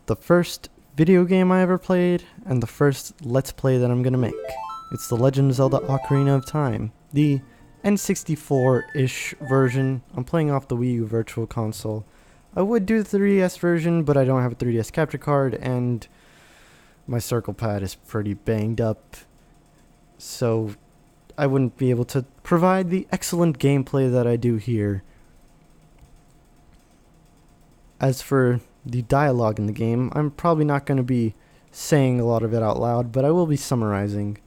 the first video game I ever played, and the first Let's Play that I'm gonna make. It's The Legend of Zelda Ocarina of Time, the N64-ish version. I'm playing off the Wii U Virtual Console. I would do the 3DS version, but I don't have a 3DS capture card, and my circle pad is pretty banged up, so I wouldn't be able to provide the excellent gameplay that I do here. As for the dialogue in the game, I'm probably not going to be saying a lot of it out loud, but I will be summarizing.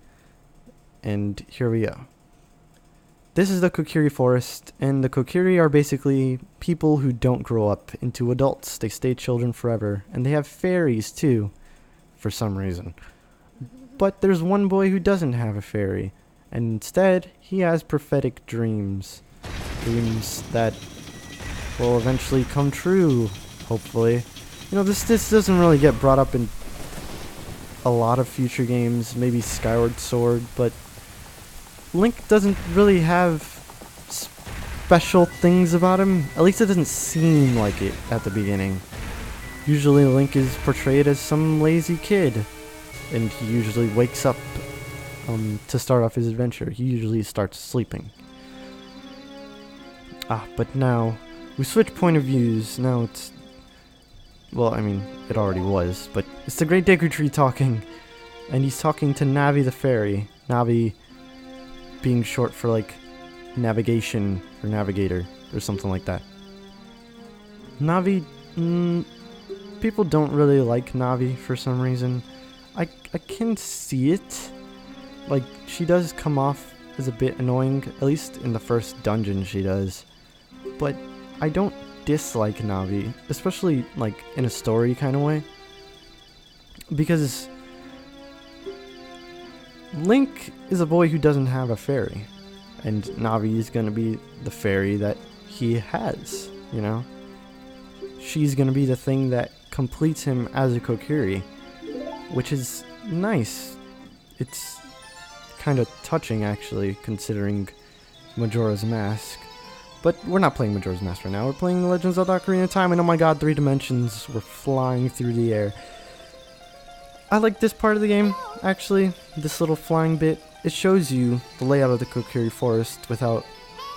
And here we go. This is the Kokiri Forest, and the Kokiri are basically people who don't grow up into adults. They stay children forever, and they have fairies too, for some reason. But there's one boy who doesn't have a fairy, and instead he has prophetic dreams. Dreams that will eventually come true, hopefully. You know, this doesn't really get brought up in a lot of future games, maybe Skyward Sword, but Link doesn't really have special things about him. At least it doesn't seem like it at the beginning. Usually Link is portrayed as some lazy kid, and he usually wakes up to start off his adventure. He usually starts sleeping. But now we switch point of views. Now it's, well, I mean, it already was, but it's the Great Deku Tree talking, and he's talking to Navi the fairy. Navi being short for like navigation or navigator or something like that. Navi, people don't really like Navi for some reason. I can see it. Like, she does come off as a bit annoying, at least in the first dungeon she does. But I don't dislike Navi, especially like in a story kind of way, because Link is a boy who doesn't have a fairy, and Navi is going to be the fairy that he has, you know? She's going to be the thing that completes him as a Kokiri, which is nice. It's kind of touching, actually, considering Majora's Mask. But we're not playing Majora's Mask right now. We're playing The Legend of Zelda Ocarina of Time, and oh my god, 3 dimensions were flying through the air. I like this part of the game, actually, this little flying bit. It shows you the layout of the Kokiri Forest without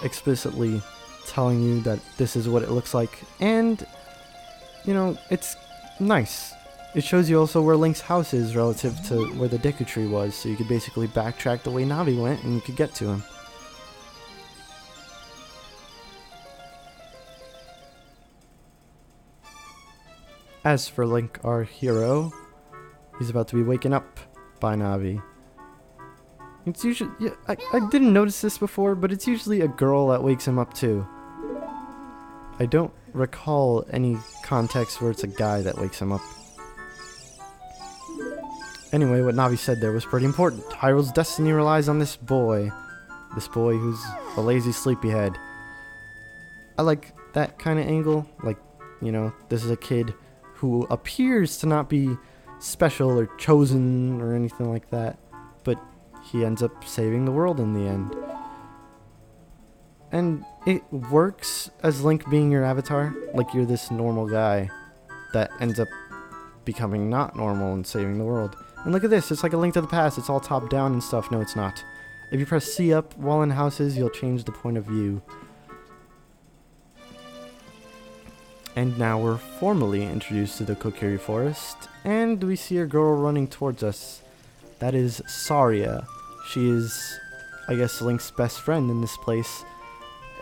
explicitly telling you that this is what it looks like. And, you know, it's nice. It shows you also where Link's house is relative to where the Deku Tree was, so you could basically backtrack the way Navi went and you could get to him. As for Link, our hero, he's about to be waken up by Navi. It's usually, yeah, I didn't notice this before, but it's usually a girl that wakes him up too. I don't recall any context where it's a guy that wakes him up. Anyway, what Navi said there was pretty important. Hyrule's destiny relies on this boy. This boy who's a lazy sleepyhead. I like that kind of angle. Like, you know, this is a kid who appears to not be special or chosen or anything like that, but he ends up saving the world in the end. And it works as Link being your avatar, like you're this normal guy that ends up becoming not normal and saving the world. And look at this, it's like a Link to the Past, it's all top down and stuff. No, it's not. If you press C up while in houses, you'll change the point of view. And now we're formally introduced to the Kokiri Forest, and we see a girl running towards us. That is Saria. She is, I guess, Link's best friend in this place,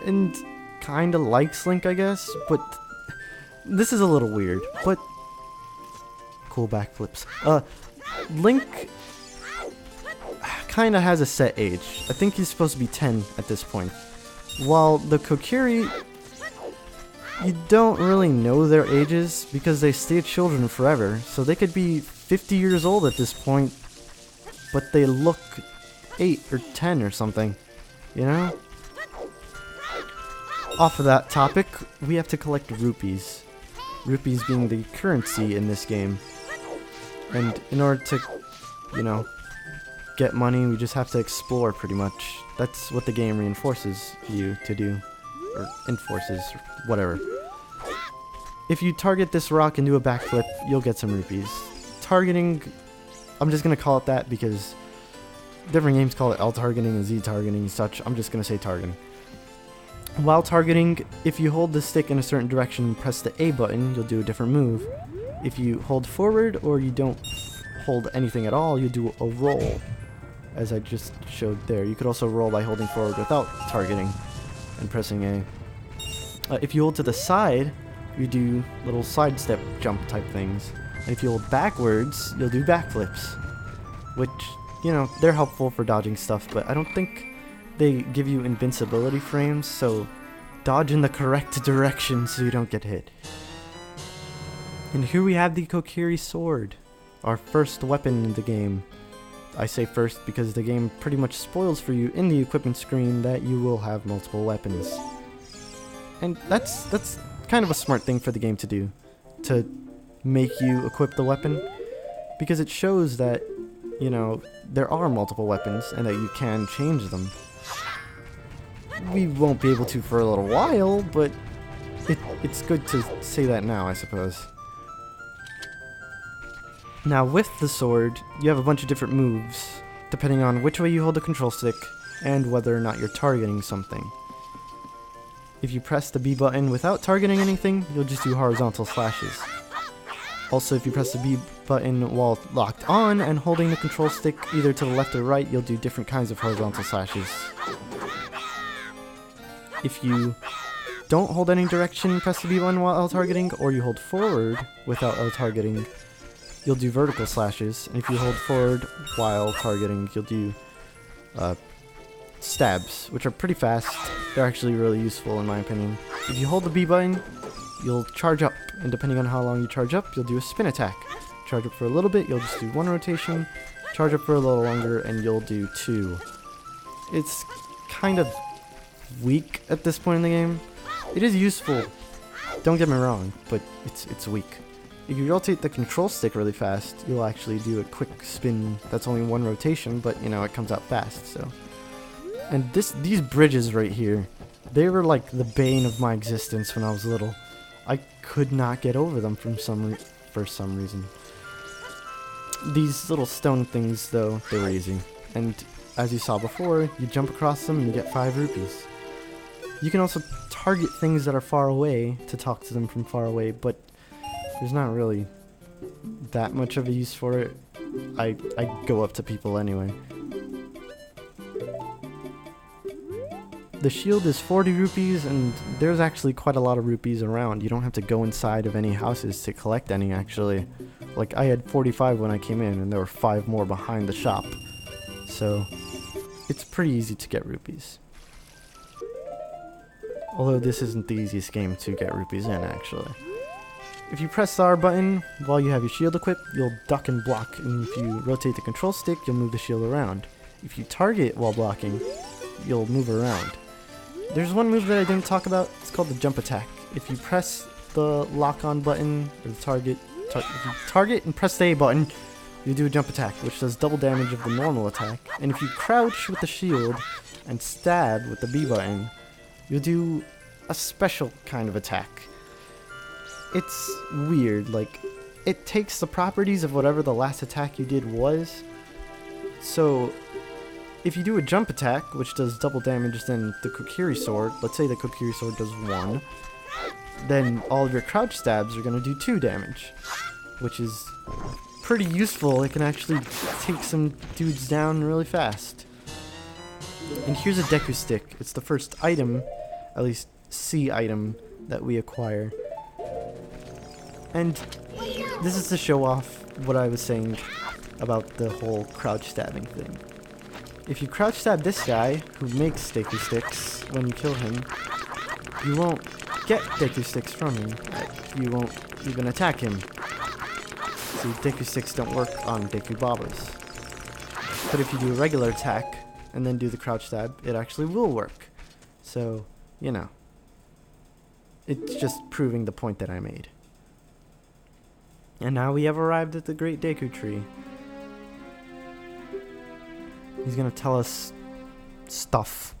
and kinda likes Link, I guess, but this is a little weird, but cool backflips. Link kinda has a set age. I think he's supposed to be 10 at this point, while the Kokiri, you don't really know their ages because they stay children forever, so they could be 50 years old at this point, but they look 8 or 10 or something, you know? Off of that topic, we have to collect rupees. Rupees being the currency in this game. And in order to, you know, get money, we just have to explore pretty much. That's what the game reinforces you to do. Or enforces, whatever. If you target this rock and do a backflip, you'll get some rupees. Targeting, I'm just going to call it that because different games call it L targeting and Z targeting and such. I'm just going to say targeting. While targeting, if you hold the stick in a certain direction and press the A button, you'll do a different move. If you hold forward or you don't hold anything at all, you do a roll, as I just showed there. You could also roll by holding forward without targeting and pressing A. If you hold to the side, you do little sidestep jump type things. And if you hold backwards, you'll do backflips, which, you know, they're helpful for dodging stuff, but I don't think they give you invincibility frames, so dodge in the correct direction so you don't get hit. And here we have the Kokiri sword, our first weapon in the game. I say first because the game pretty much spoils for you in the equipment screen that you will have multiple weapons. And that's kind of a smart thing for the game to do, to make you equip the weapon, because it shows that, you know, there are multiple weapons and that you can change them. We won't be able to for a little while, but it's good to say that now, I suppose. Now with the sword, you have a bunch of different moves, depending on which way you hold the control stick and whether or not you're targeting something. If you press the B button without targeting anything, you'll just do horizontal slashes. Also, if you press the B button while locked on and holding the control stick either to the left or right, you'll do different kinds of horizontal slashes. If you don't hold any direction, press the B button while L targeting, or you hold forward without L targeting, you'll do vertical slashes. And if you hold forward while targeting, you'll do stabs, which are pretty fast. They're actually really useful in my opinion. If you hold the B button, you'll charge up, and depending on how long you charge up, you'll do a spin attack. Charge up for a little bit, you'll just do one rotation. Charge up for a little longer, and you'll do two. It's kind of weak at this point in the game. It is useful, don't get me wrong, but it's weak. If you rotate the control stick really fast, you'll actually do a quick spin that's only one rotation, but you know, it comes out fast, so. And these bridges right here, they were like the bane of my existence when I was little. I could not get over them for some reason. These little stone things, though, they were easy. And as you saw before, you jump across them and you get 5 rupees. You can also target things that are far away to talk to them from far away, but there's not really that much of a use for it. I go up to people anyway. The shield is 40 rupees, and there's actually quite a lot of rupees around. You don't have to go inside of any houses to collect any, actually. Like, I had 45 when I came in, and there were 5 more behind the shop. So, it's pretty easy to get rupees. Although this isn't the easiest game to get rupees in, actually. If you press the R button while you have your shield equipped, you'll duck and block, and if you rotate the control stick, you'll move the shield around. If you target while blocking, you'll move around. There's one move that I didn't talk about, it's called the jump attack. If you press the lock-on button, or the target, if you target and press the A button, you do a jump attack, which does double damage of the normal attack. And if you crouch with the shield and stab with the B button, you'll do a special kind of attack. It's weird, like, it takes the properties of whatever the last attack you did was. So, if you do a jump attack, which does double damage than the Kokiri sword, let's say the Kokiri sword does 1, then all of your crouch stabs are going to do 2 damage, which is pretty useful. It can actually take some dudes down really fast. And here's a Deku Stick. It's the first item, at least C item, that we acquire. And this is to show off what I was saying about the whole crouch stabbing thing. If you crouch stab this guy, who makes Deku Sticks, when you kill him, you won't get Deku Sticks from him. You won't even attack him. See, Deku Sticks don't work on Deku Babas. But if you do a regular attack, and then do the crouch stab, it actually will work. So, you know. It's just proving the point that I made. And now we have arrived at the Great Deku Tree. He's gonna tell us stuff.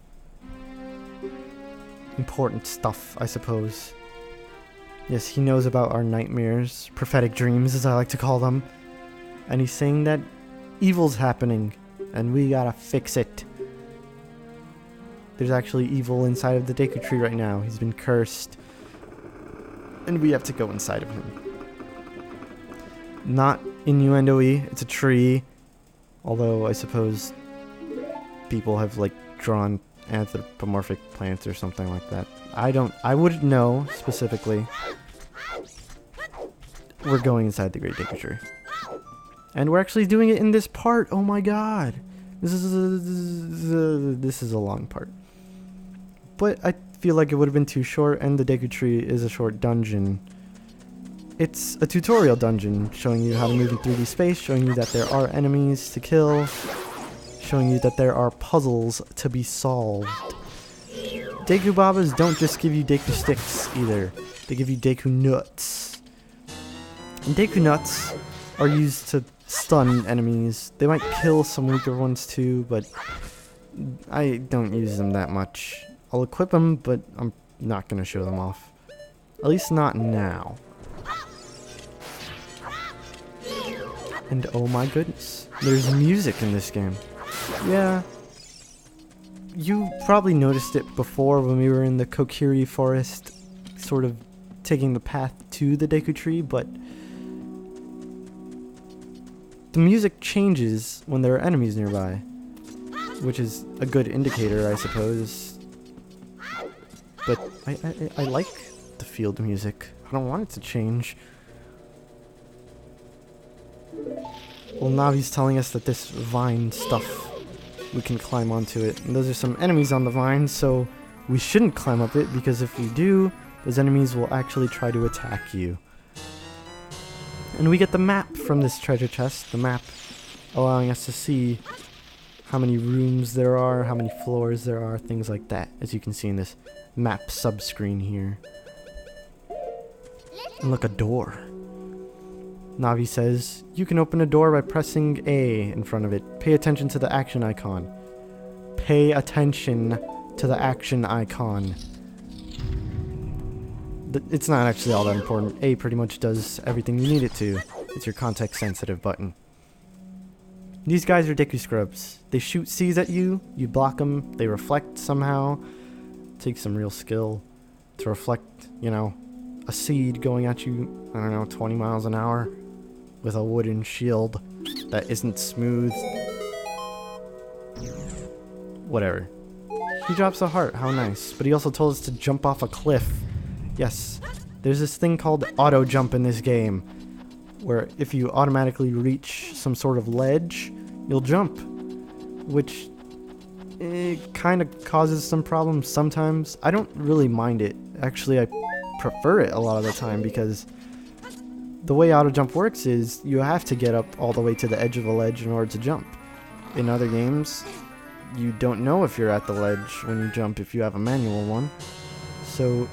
Important stuff, I suppose. Yes, he knows about our nightmares, prophetic dreams as I like to call them. And he's saying that evil's happening and we gotta fix it. There's actually evil inside of the Deku Tree right now. He's been cursed. And we have to go inside of him. Not innuendo-y, it's a tree. Although I suppose people have like drawn anthropomorphic plants or something like that. I wouldn't know specifically. We're going inside the Great Deku Tree. And we're actually doing it in this part. Oh my god. This is a long part. But I feel like it would have been too short, and the Deku Tree is a short dungeon. It's a tutorial dungeon showing you how to move in 3D space, showing you that there are enemies to kill, showing you that there are puzzles to be solved. Deku Babas don't just give you Deku sticks either. They give you Deku nuts. And Deku nuts are used to stun enemies. They might kill some weaker ones too, but I don't use them that much. I'll equip them, but I'm not going to show them off. At least not now. And oh my goodness, there's music in this game. Yeah, you probably noticed it before when we were in the Kokiri forest, sort of taking the path to the Deku Tree, but the music changes when there are enemies nearby, which is a good indicator, I suppose. But I like the field music. I don't want it to change. Well, Navi's telling us that this vine stuff, we can climb onto it. And those are some enemies on the vine, so we shouldn't climb up it, because if we do, those enemies will actually try to attack you. And we get the map from this treasure chest, the map allowing us to see how many rooms there are, how many floors there are, things like that, as you can see in this map subscreen here. And look, a door. Navi says, you can open a door by pressing A in front of it. Pay attention to the action icon. Pay attention to the action icon. It's not actually all that important. A pretty much does everything you need it to. It's your context sensitive button. These guys are Deku Scrubs. They shoot C's at you, you block them, they reflect somehow. Takes some real skill to reflect, you know, a seed going at you, I don't know, 20 miles an hour with a wooden shield that isn't smooth. Whatever. He drops a heart, how nice. But he also told us to jump off a cliff. Yes, there's this thing called auto jump in this game, where if you automatically reach some sort of ledge, you'll jump, which it kind of causes some problems sometimes. I don't really mind it. Actually, I prefer it a lot of the time, because the way auto jump works is you have to get up all the way to the edge of a ledge in order to jump. In other games, you don't know if you're at the ledge when you jump if you have a manual one. So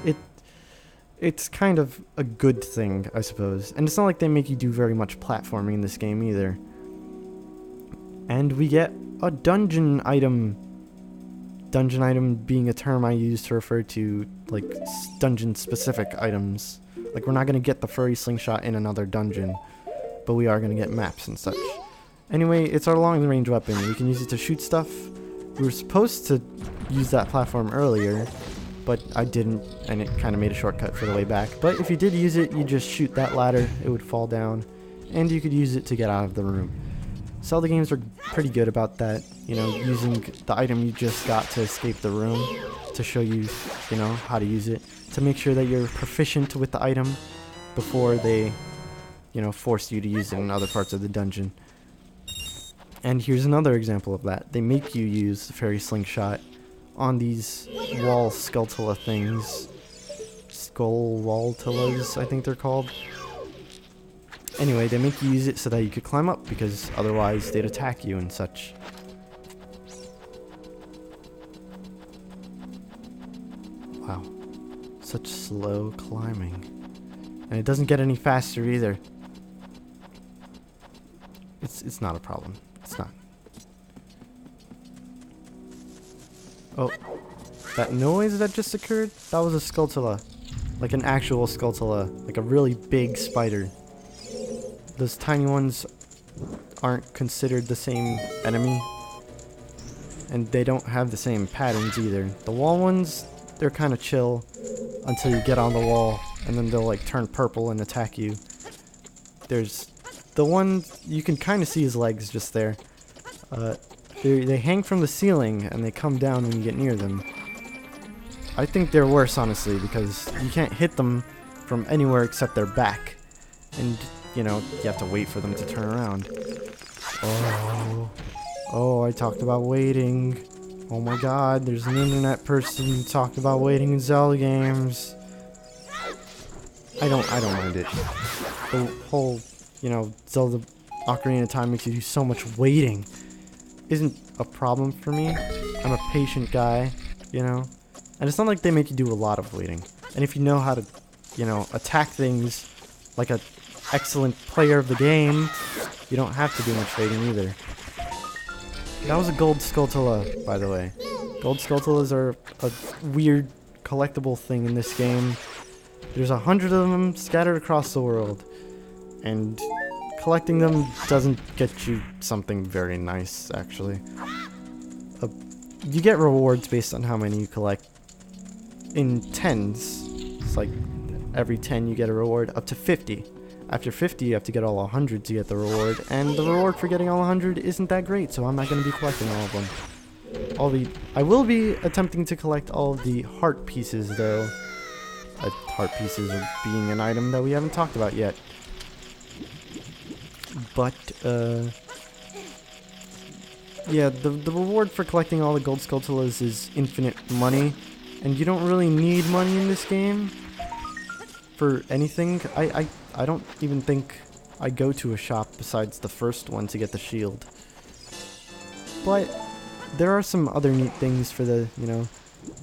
it's kind of a good thing, I suppose. And it's not like they make you do very much platforming in this game either. And we get a dungeon item. Dungeon item being a term I use to refer to, like, dungeon-specific items. Like, we're not going to get the furry slingshot in another dungeon, but we are going to get maps and such. Anyway, it's our long-range weapon. We can use it to shoot stuff. We were supposed to use that platform earlier, but I didn't, and it kind of made a shortcut for the way back. But if you did use it, you just shoot that ladder, it would fall down, and you could use it to get out of the room. Zelda games are pretty good about that, you know, using the item you just got to escape the room to show you, you know, how to use it, to make sure that you're proficient with the item before they, you know, force you to use it in other parts of the dungeon. And here's another example of that. They make you use the fairy slingshot on these wall skulltula things. Skull walltillas, I think they're called. Anyway, they make you use it so that you could climb up, because otherwise they'd attack you and such. Wow. Such slow climbing. And it doesn't get any faster either. It's not a problem. It's not. Oh. That noise that just occurred? That was a skulltula. Like an actual Skulltula, like a really big spider. Those tiny ones aren't considered the same enemy, and they don't have the same patterns either. The wall ones, they're kind of chill until you get on the wall, and then they'll like turn purple and attack you. There's the one you can kind of see his legs just there. They hang from the ceiling and they come down when you get near them. I think they're worse, honestly, because you can't hit them from anywhere except their back. And, you know, you have to wait for them to turn around. Oh, I talked about waiting. Oh my god, there's an internet person who talked about waiting in Zelda games. I don't mind it. The whole, you know, Zelda Ocarina of Time makes you do so much waiting. Isn't a problem for me. I'm a patient guy, you know? And it's not like they make you do a lot of waiting. And if you know how to, you know, attack things like an excellent player of the game, you don't have to do much waiting either. That was a gold Skulltula, by the way. Gold Skulltulas are a weird collectible thing in this game. There's 100 of them scattered across the world. And collecting them doesn't get you something very nice, actually. You get rewards based on how many you collect. In tens, it's like every 10 you get a reward, up to 50. After 50, you have to get all 100 to get the reward, and the reward for getting all 100 isn't that great, so I'm not going to be collecting all of them. I will be attempting to collect all of the heart pieces, though. Heart pieces are being an item that we haven't talked about yet. But, yeah, the reward for collecting all the gold Skulltulas is infinite money, and you don't really need money in this game for anything. I don't even think I go to a shop besides the first one to get the shield. But there are some other neat things for the, you know,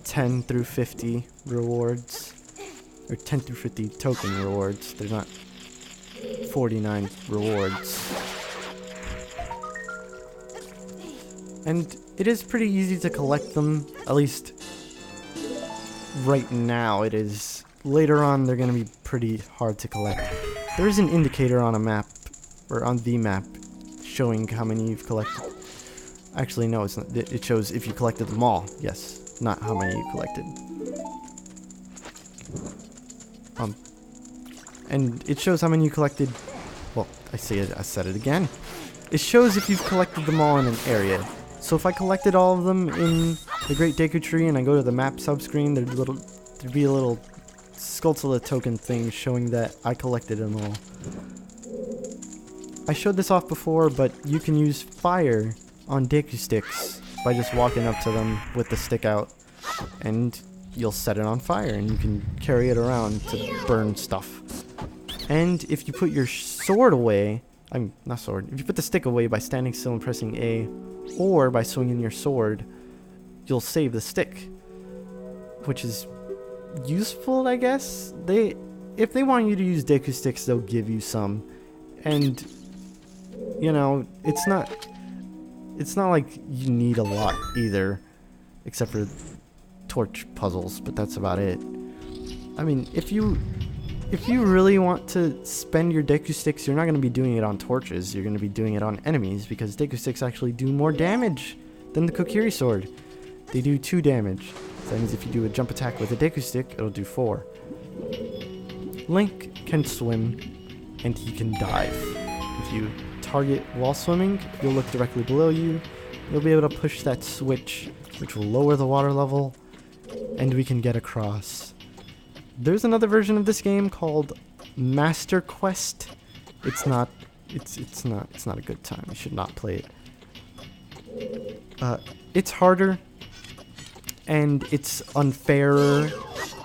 10 through 50 rewards. Or 10 through 50 token rewards. There's not 49 rewards. And it is pretty easy to collect them, at least right now it is. Later on, they're going to be pretty hard to collect. There is an indicator on a map, or on the map, showing how many you've collected. Actually, no, it's not. It shows if you collected them all. Yes, not how many you collected. And it shows how many you collected. Well, I said it again. It shows if you've collected them all in an area. So if I collected all of them in the Great Deku Tree and I go to the map subscreen, there'd be a little Skulltula token thing showing that I collected them all. I showed this off before, but you can use fire on Deku sticks by just walking up to them with the stick out, and you'll set it on fire, and you can carry it around to burn stuff. And if you put your sword away, if you put the stick away by standing still and pressing A, or by swinging your sword, you'll save the stick, which is useful, I guess. If they want you to use Deku sticks, they'll give you some, and you know, it's not like you need a lot either, except for torch puzzles, but that's about it. I mean, if you really want to spend your Deku sticks, you're not going to be doing it on torches, you're going to be doing it on enemies, because Deku sticks actually do more damage than the Kokiri sword. They do 2 damage. So that means if you do a jump attack with a Deku stick, it'll do 4. Link can swim, and he can dive. If you target while swimming, you'll look directly below you. You'll be able to push that switch, which will lower the water level, and we can get across. There's another version of this game called Master Quest. It's not a good time. You should not play it. It's harder, and it's unfairer.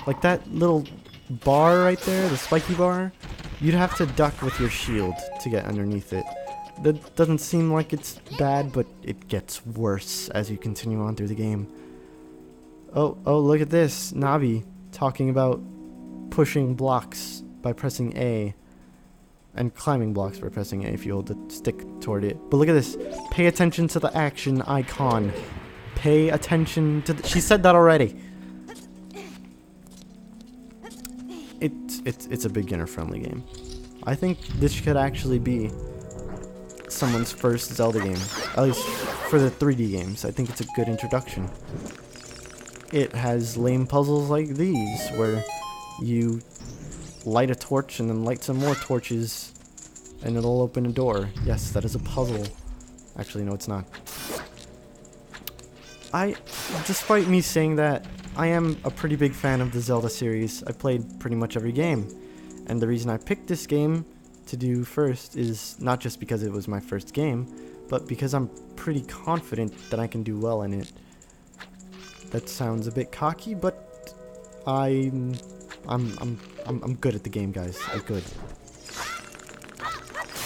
Like that little bar right there, the spiky bar, you'd have to duck with your shield to get underneath it. That doesn't seem like it's bad, but it gets worse as you continue on through the game. Oh, look at this. Navi talking about pushing blocks by pressing A, and climbing blocks by pressing A if you hold the stick toward it. But look at this. Pay attention to the action icon. Pay attention to she said that already. it's a beginner-friendly game. I think this could actually be someone's first Zelda game, at least for the 3D games. I think it's a good introduction. It has lame puzzles like these, where you light a torch and then light some more torches, and it'll open a door. Yes, that is a puzzle. Actually, no, it's not. Despite me saying that, I am a pretty big fan of the Zelda series. I played pretty much every game, and the reason I picked this game to do first is not just because it was my first game, but because I'm pretty confident that I can do well in it. That sounds a bit cocky, but I'm good at the game, guys. I'm good.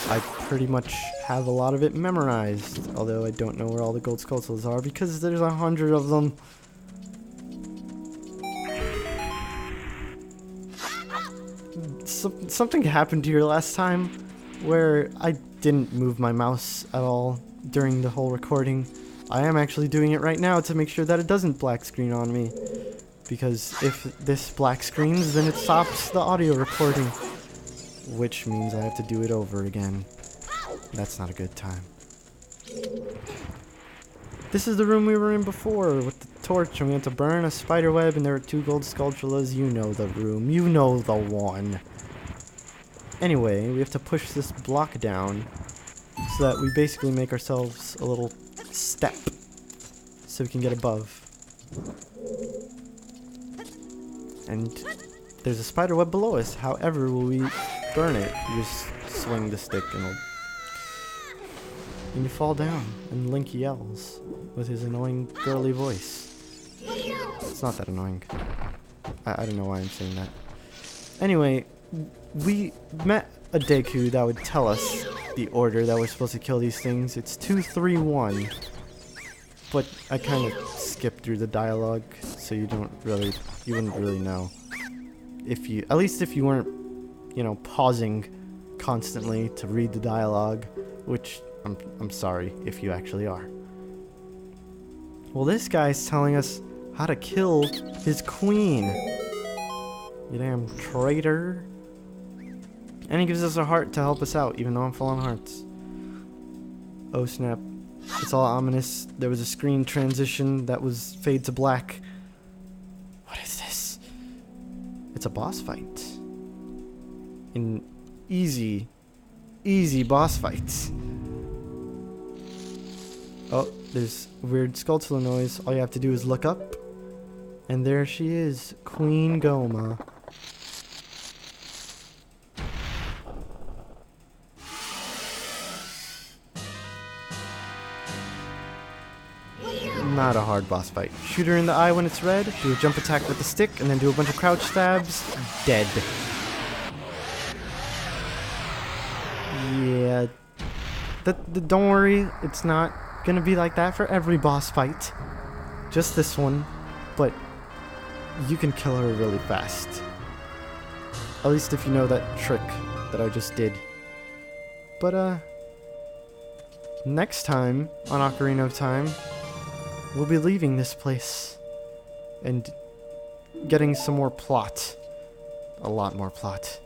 I pretty much have a lot of it memorized, although I don't know where all the gold skulls are because there's 100 of them. Something happened here last time where I didn't move my mouse at all during the whole recording. I am actually doing it right now to make sure that it doesn't black screen on me, because if this black screens, then it stops the audio recording, which means I have to do it over again. That's not a good time. This is the room we were in before with the torch, and we had to burn a spider web, and there were 2 gold skulltulas. You know the room. You know the one. Anyway, we have to push this block down so that we basically make ourselves a little step so we can get above. And there's a spider web below us. However, will we burn it? You just swing the stick and you fall down, and Link yells with his annoying girly voice. It's not that annoying. I don't know why I'm saying that. Anyway, we met a Deku that would tell us the order that we're supposed to kill these things. It's 2, 3, 1. But I kind of skipped through the dialogue, so you wouldn't really know. At least if you weren't, pausing constantly to read the dialogue, which I'm sorry if you actually are. Well, this guy's telling us how to kill his queen. You damn traitor. And he gives us a heart to help us out, even though I'm full on hearts. Oh snap. It's all ominous. There was a screen transition that was fade to black. What is this? It's a boss fight. An easy boss fight. Oh, there's weird skulltula noise. All you have to do is look up. And there she is, Queen Goma. Not a hard boss fight. Shoot her in the eye when it's red, do a jump attack with the stick, and then do a bunch of crouch stabs. Dead. Yeah. Don't worry, it's not gonna be like that for every boss fight. Just this one. But you can kill her really fast. At least if you know that trick that I just did. But, next time on Ocarina of Time, we'll be leaving this place and getting some more plot. A lot more plot.